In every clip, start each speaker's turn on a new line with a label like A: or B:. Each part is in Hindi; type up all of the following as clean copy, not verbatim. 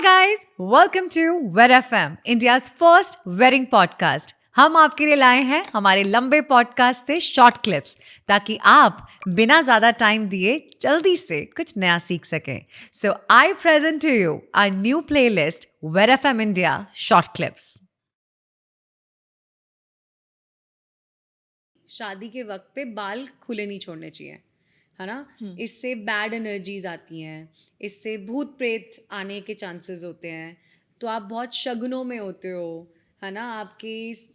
A: Hi guys, welcome to Wed FM, India's first wedding podcast. हम आपके लिए लाए हैं हमारे लंबे पॉडकास्ट से शॉर्ट क्लिप्स ताकि आप बिना ज्यादा टाइम दिए जल्दी से कुछ नया सीख सकें. So I present to you our new playlist Wed FM India Short Clips.
B: शादी के वक्त पे बाल खुले नहीं छोड़ने चाहिए, है ना. इससे बैड एनर्जीज आती हैं, इससे भूत प्रेत आने के चांसेस होते हैं. तो आप बहुत शगुनों में होते हो, है ना. आपके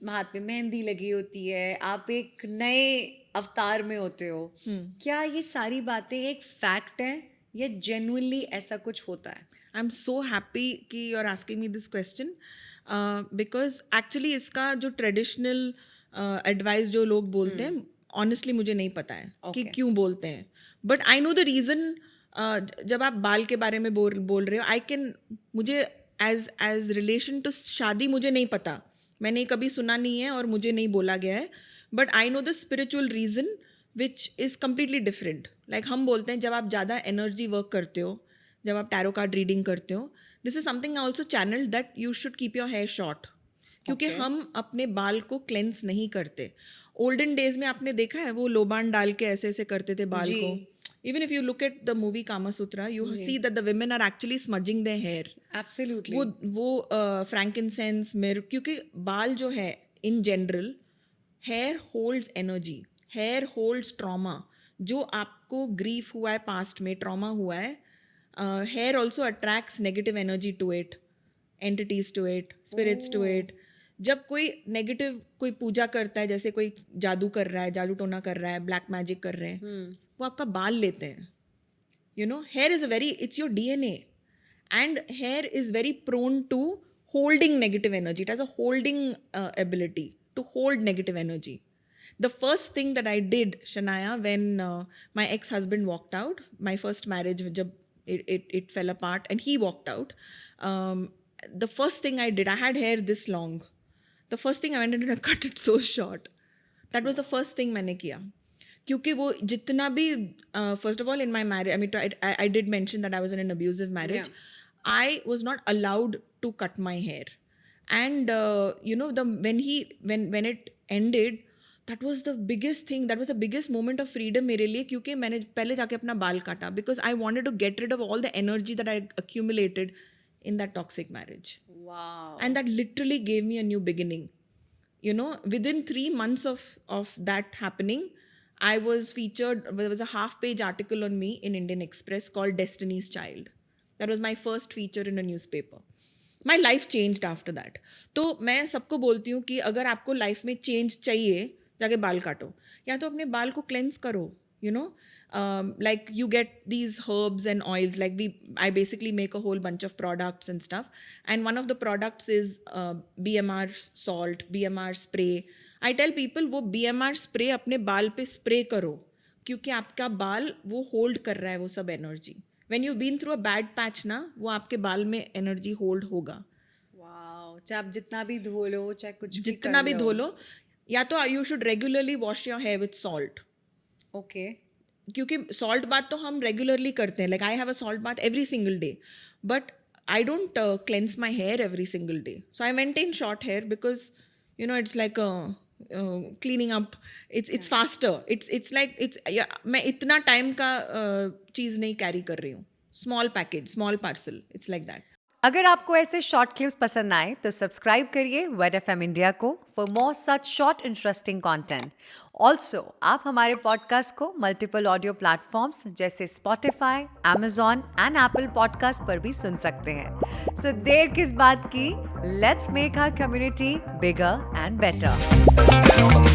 B: हाथ पे मेहंदी लगी होती है, आप एक नए अवतार में होते हो. क्या ये सारी बातें एक फैक्ट है या जेन्युइनली ऐसा कुछ होता है?
C: I'm so happy कि you're asking me this question because actually इसका जो ट्रेडिशनल एडवाइस जो लोग बोलते हैं ऑनेस्टली मुझे नहीं पता है कि क्यों बोलते हैं. But I know the reason. जब आप बाल के बारे में बोल रहे हो, मुझे एज रिलेशन टू शादी मुझे नहीं पता, मैंने कभी सुना नहीं है और मुझे नहीं बोला गया है. But I know the spiritual reason which is completely different. Like हम बोलते हैं जब आप ज़्यादा एनर्जी वर्क करते हो, जब आप टैरो कार्ड रीडिंग करते हो, this is something I also channel that you should keep your hair short. क्योंकि हम अपने बाल को क्लेंस नहीं करते. ओल्डन डेज में आपने देखा है वो लोबान डाल के ऐसे ऐसे करते थे बाल को. Even if you look at the movie Kama Sutra, you see that the women are actually smudging their hair.
B: Absolutely.
C: वो फ्रैंकिनसेंस मिर्र, क्योंकि बाल जो है in general, hair holds energy, hair holds trauma. जो आपको ग्रीफ हुआ है पास्ट में, ट्रॉमा हुआ है, hair also attracts negative energy to it, entities to it, spirits to it. जब कोई नेगेटिव कोई पूजा करता है, जैसे कोई जादू कर रहा है, जादू टोना कर रहा है, ब्लैक मैजिक कर रहे हैं, वो आपका बाल लेते हैं. You know, hair is it's your DNA, and hair is very prone to holding negative energy. It has a holding ability to hold negative energy. The first thing that I did, Shania, when my ex-husband walked out, my first marriage, jab it fell apart and he walked out, the first thing I did, I had hair this long. The first thing I went and cut it so short. That was the first thing मैंने किया. क्योंकि वो जितना भी, first of all in my marriage, I mean, I did mention that I was in an abusive marriage. Yeah. I was not allowed to cut my hair. And you know, when it ended, that was the biggest thing, that was the biggest moment of freedom मेरे लिए. क्योंकि मैंने पहले जाके अपना बाल काटा because I wanted to get rid of all the energy that I accumulated in that toxic marriage.
B: Wow.
C: And that literally gave me a new beginning. You know, within 3 months of that happening, I was featured, there was a half-page article on me in Indian Express called Destiny's Child. That was my first feature in a newspaper. My life changed after that. तो मैं सबको बोलती हूँ कि अगर आपको लाइफ में चेंज चाहिए, जाके बाल काटो, या तो अपने बाल को क्लेंस करो. You know, like you get these herbs and oils, like I basically make a whole bunch of products and stuff, and one of the products is BMR salt, BMR spray. I tell people वो BMR spray अपने बाल पे स्प्रे करो, क्योंकि आपका बाल वो होल्ड कर रहा है वो सब energy. When you've been through a bad patch ना, वो आपके बाल में एनर्जी होल्ड होगा.
B: वाओ. चाहे आप जितना भी धो लो, चाहे कुछ
C: जितना भी धो लो, या तो you should regularly wash your hair with salt.
B: Okay.
C: क्योंकि सॉल्ट बाथ तो हम रेगुलरली करते हैं. Like I have a salt bath every single day, but I don't cleanse my hair every single day. So I maintain short hair because you know it's like cleaning up. It's faster. It's like मैं इतना टाइम का चीज़ नहीं कैरी कर रही हूँ. Small package, small parcel, it's like that.
A: अगर आपको ऐसे शॉर्ट क्लिप्स पसंद आए तो सब्सक्राइब करिए वेड एफएम इंडिया को for more such short interesting content. Also आप हमारे पॉडकास्ट को मल्टीपल ऑडियो प्लेटफॉर्म्स जैसे Spotify, Amazon and Apple podcast पर भी सुन सकते हैं. सो देर किस बात की, let's make our community bigger and better.